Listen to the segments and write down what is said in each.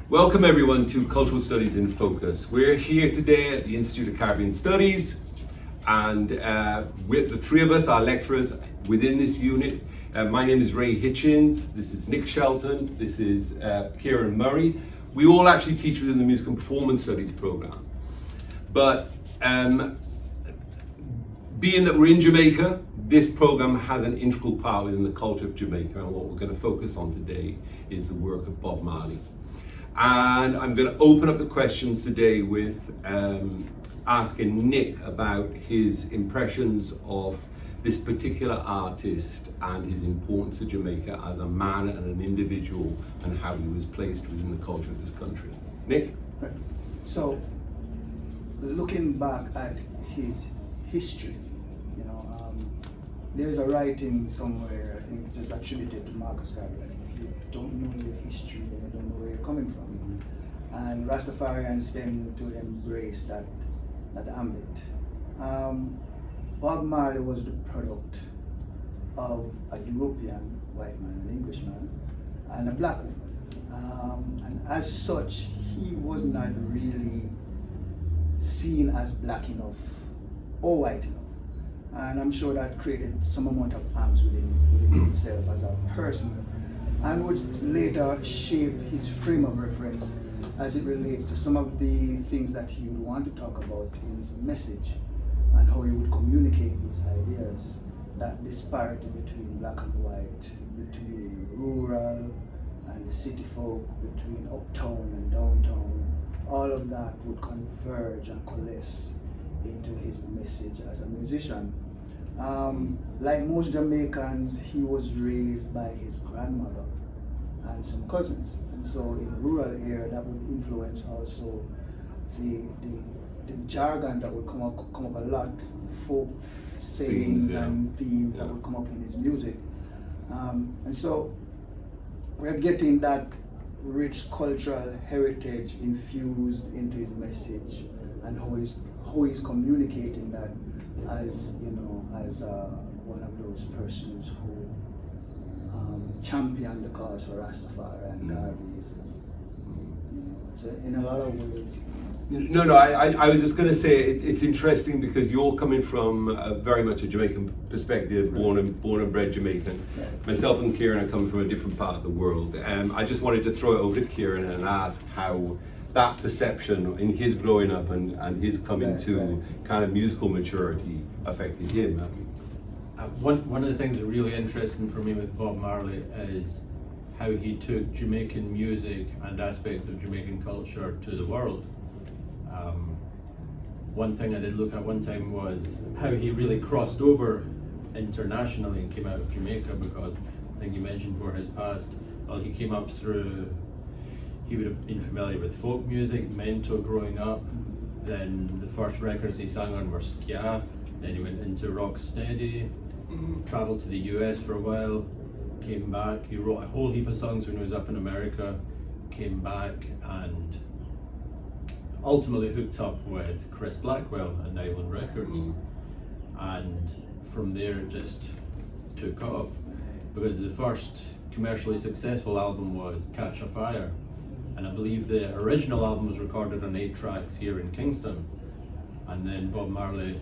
Welcome everyone to Cultural Studies in Focus. We're here today at the Institute of Caribbean Studies, and with the three of us are lecturers within this unit. My name is Ray Hitchens, this is Nick Shelton, this is Kieran Murray. We all actually teach within the Music and Performance Studies program. But being that we're in Jamaica, this program has an integral part within the culture of Jamaica, and what we're going to focus on today is the work of Bob Marley. And I'm going to open up the questions today with asking Nick about his impressions of this particular artist and his importance to Jamaica as a man and an individual, and how he was placed within the culture of this country. Nick? Right. So, looking back at his history, there's a writing somewhere, I think just attributed to Marcus Garvey, that if you don't know your history, then you don't know where you're coming from. And Rastafarians tend to embrace that ambit. Bob Marley was the product of a European white man, an Englishman, and a black woman. And as such, he was not really seen as black enough or white enough. And I'm sure that created some amount of angst within himself as a person, and would later shape his frame of reference as it relates to some of the things that he would want to talk about in his message, and how he would communicate his ideas, that disparity between black and white, between rural and the city folk, between uptown and downtown. All of that would converge and coalesce into his message as a musician. Like most Jamaicans, he was raised by his grandmother and some cousins, and so in a rural area that would influence also the jargon that would come up a lot, folk sayings and themes that would come up in his music, and so we're getting that rich cultural heritage infused into his message, and how he's communicating that as one of those persons who championed the cause for Rastafari and Garvey's. So in a lot of ways. No, I was just going to say it's interesting because you're coming from very much a Jamaican perspective, born and bred Jamaican. Right. Myself and Kieran are coming from a different part of the world. I just wanted to throw it over to Kieran and ask how that perception in his growing up and his coming to kind of musical maturity affected him. One of the things that really interesting for me with Bob Marley is how he took Jamaican music and aspects of Jamaican culture to the world. One thing I did look at one time was how he really crossed over internationally and came out of Jamaica, because I think you mentioned for his past, well, he came up through, he would have been familiar with folk music, mento growing up, then the first records he sang on were ska, then he went into rock steady, traveled to the US for a while, came back, he wrote a whole heap of songs when he was up in America, came back and ultimately hooked up with Chris Blackwell at Island Records, and from there it just took off, because the first commercially successful album was Catch a Fire, and I believe the original album was recorded on 8 tracks here in Kingston, and then Bob Marley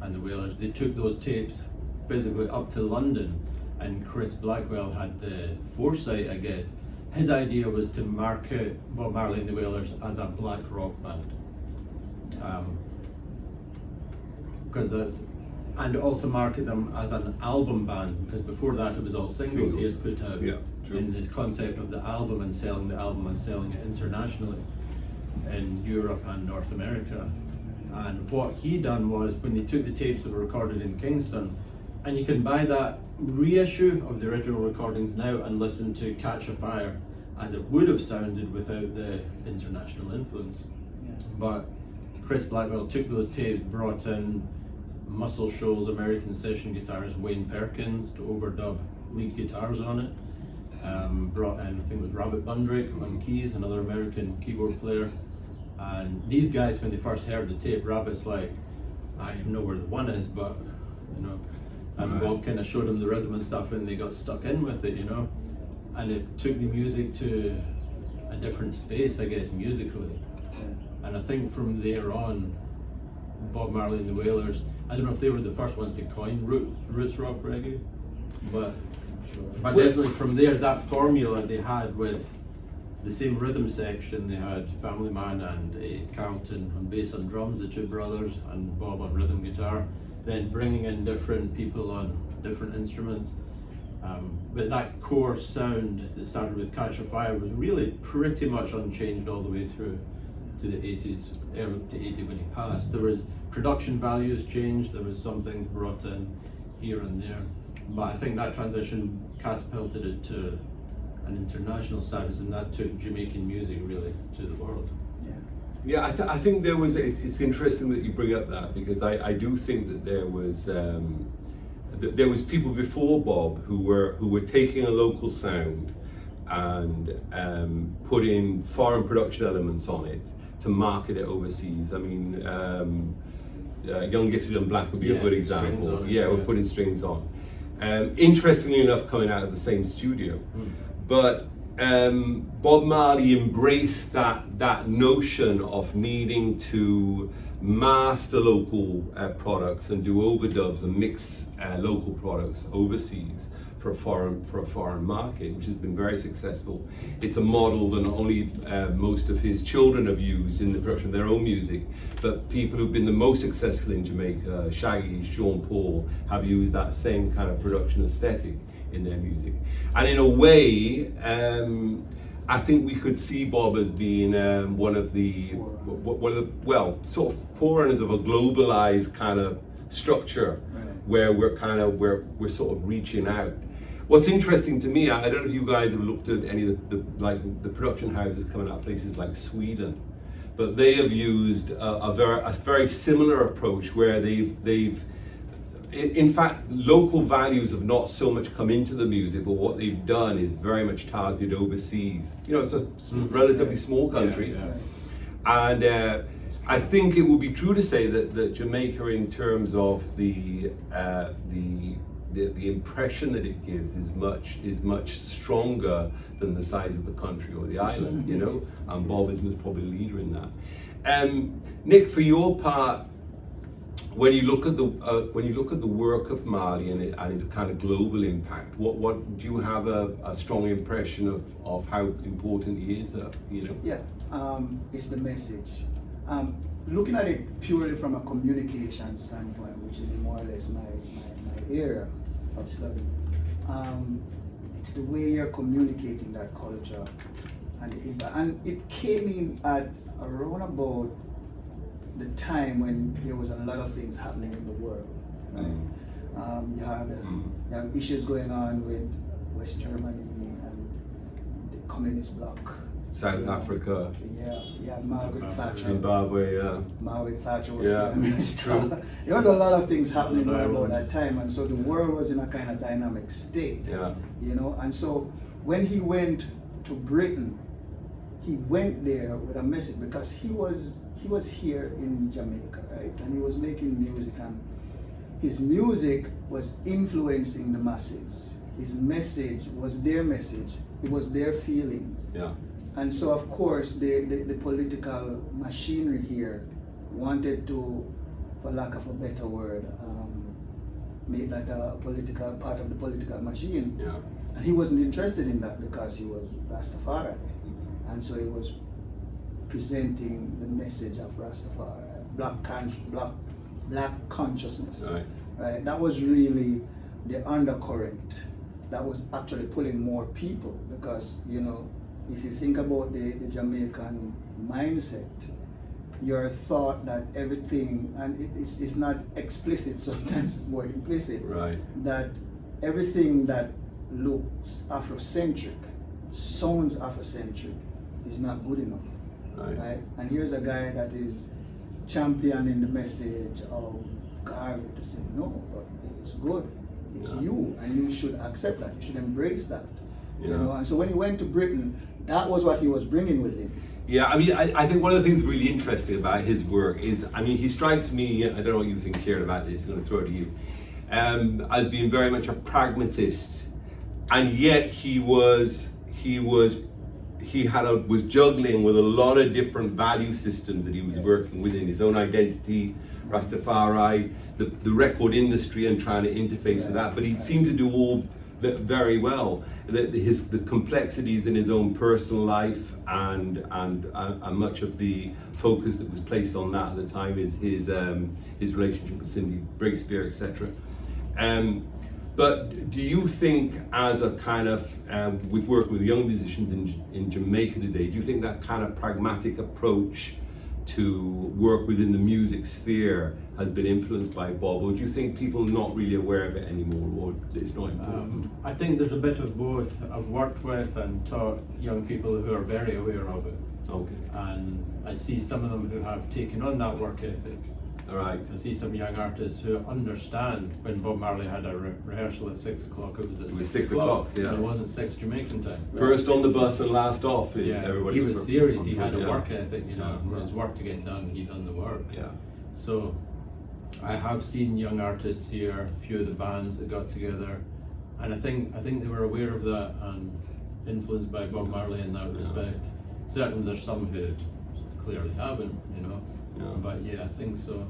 and the Wailers, they took those tapes physically up to London, and Chris Blackwell had the foresight, I guess. His idea was to market Bob Marley and the Wailers as a black rock band, and also market them as an album band, because before that it was all singles he had put out. In this concept of the album and selling the album and selling it internationally in Europe and North America. And what he done was, when they took the tapes that were recorded in Kingston, and you can buy that reissue of the original recordings now and listen to Catch a Fire as it would have sounded without the international influence. But Chris Blackwell took those tapes, brought in Muscle Shoals American session guitarist Wayne Perkins to overdub lead guitars on it. Brought in, I think it was Rabbit Bundrake on keys, another American keyboard player. And these guys, when they first heard the tape, Rabbit's like, I know where the one is, but and Bob kind of showed them the rhythm and stuff, and they got stuck in with it, and it took the music to a different space, I guess, musically. And I think from there on, Bob Marley and the Wailers, I don't know if they were the first ones to coin roots rock reggae, but definitely from there, that formula they had with the same rhythm section, they had Family Man and Carlton on bass and drums, the two brothers, and Bob on rhythm guitar, then bringing in different people on different instruments. But that core sound that started with Catch a Fire was really pretty much unchanged all the way through to the 80s, early to 80 when he passed. There was production values changed, there was some things brought in here and there, but I think that transition catapulted it to an international status, and that took Jamaican music really to the world. Yeah, I think there was. It's interesting that you bring up that, because I do think that there was people before Bob who were taking a local sound and putting foreign production elements on it to market it overseas. I mean, Young, Gifted and Black would be a good example. We're putting strings on. Interestingly enough, coming out of the same studio. But Bob Marley embraced that notion of needing to master local products and do overdubs and mix local products overseas for a foreign market, which has been very successful. It's a model that not only most of his children have used in the production of their own music, but people who've been the most successful in Jamaica, Shaggy, Sean Paul, have used that same kind of production aesthetic in their music. And in a way, I think we could see Bob as being one of the sort of forerunners of a globalized kind of structure, where we're sort of reaching out. What's interesting to me, I don't know if you guys have looked at any of the production houses coming out of places like Sweden, but they have used a very similar approach, where they've in fact, local values have not so much come into the music, but what they've done is very much targeted overseas. You know, it's a relatively small country, and I think it would be true to say that Jamaica, in terms of the impression that it gives, is much stronger than the size of the country or the island. You know, and Bob is probably a leader in that. Nick, for your part, when you look at the work of Marley and its kind of global impact, what do you have a strong impression of how important he is? You know. Yeah, it's the message. Looking at it purely from a communication standpoint, which is more or less my area of study, it's the way you're communicating that culture and the impact. And it came in at around about the time when there was a lot of things happening in the world, right? You have issues going on with West Germany and the communist bloc. South Africa. Yeah, Margaret Thatcher. Zimbabwe, Margaret Thatcher was Prime Minister. There was a lot of things happening around about that time, and so the world was in a kind of dynamic state. You know, and so when he went to Britain, he went there with a message, because he was here in Jamaica, right? And he was making music, and his music was influencing the masses. His message was their message. It was their feeling. And so, of course, the political machinery here wanted to, for lack of a better word, make that a political part of the political machine. And he wasn't interested in that, because he was Rastafari. And so he was presenting the message of Rastafari, black consciousness. Right? That was really the undercurrent that was actually pulling more people, because, you know, if you think about the Jamaican mindset, you're thought that everything, and it's not explicit, sometimes it's more implicit, that everything that looks Afrocentric, sounds Afrocentric, is not good enough. Right? And here's a guy that is championing the message of Garvey to say, no, but it's good, it's you, and you should accept that, you should embrace that. You know, and so when he went to Britain, that was what he was bringing with him. Yeah, I mean, I think one of the things really interesting about his work is, I mean, he strikes me, I don't know what you think, Kieran, about this, I'm going to throw it to you, as being very much a pragmatist, and yet he was he was juggling with a lot of different value systems that he was working within, his own identity, Rastafari, the record industry, and trying to interface with that. But he seemed to do all that very well. The complexities in his own personal life and much of the focus that was placed on that at the time is his relationship with Cindy Breakspear, etc. But do you think, as a kind of with working with young musicians in Jamaica today, do you think that kind of pragmatic approach to work within the music sphere has been influenced by Bob, or do you think people are not really aware of it anymore, or it's not important? I think there's a bit of both. I've worked with and taught young people who are very aware of it. Okay. And I see some of them who have taken on that work ethic. All right. I see some young artists who understand when Bob Marley had a rehearsal at 6 o'clock, it was at 6 o'clock. Yeah. It wasn't 6 Jamaican time. First on the bus and last off. Is Yeah, everybody's he was serious. He had a yeah. work ethic, you know. Yeah. His work to get done, he done the work. Yeah. So I have seen young artists here, a few of the bands that got together, and I think they were aware of that and influenced by Bob Marley in that respect. Certainly there's some who clearly haven't, you know. Yeah. But yeah, I think so.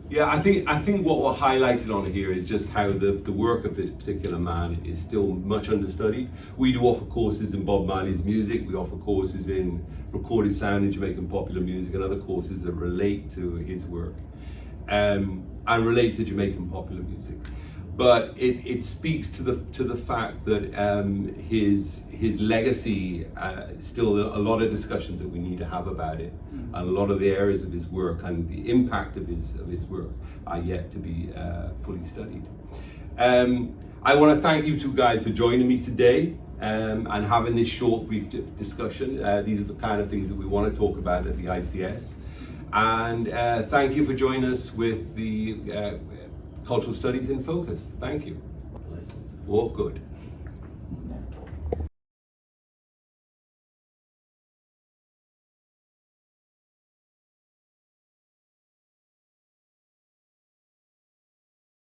Yeah, I think what we're highlighted on here is just how the work of this particular man is still much understudied. We do offer courses in Bob Marley's music, we offer courses in recorded sound in Jamaican popular music, and other courses that relate to his work and relate to Jamaican popular music. But it speaks to the fact that his legacy, still a lot of discussions that we need to have about it, and a lot of the areas of his work and the impact of his work are yet to be fully studied. I want to thank you two guys for joining me today and having this short, brief discussion. These are the kind of things that we want to talk about at the ICS. And thank you for joining us with the Cultural Studies in Focus. Thank you. Blessings. All good.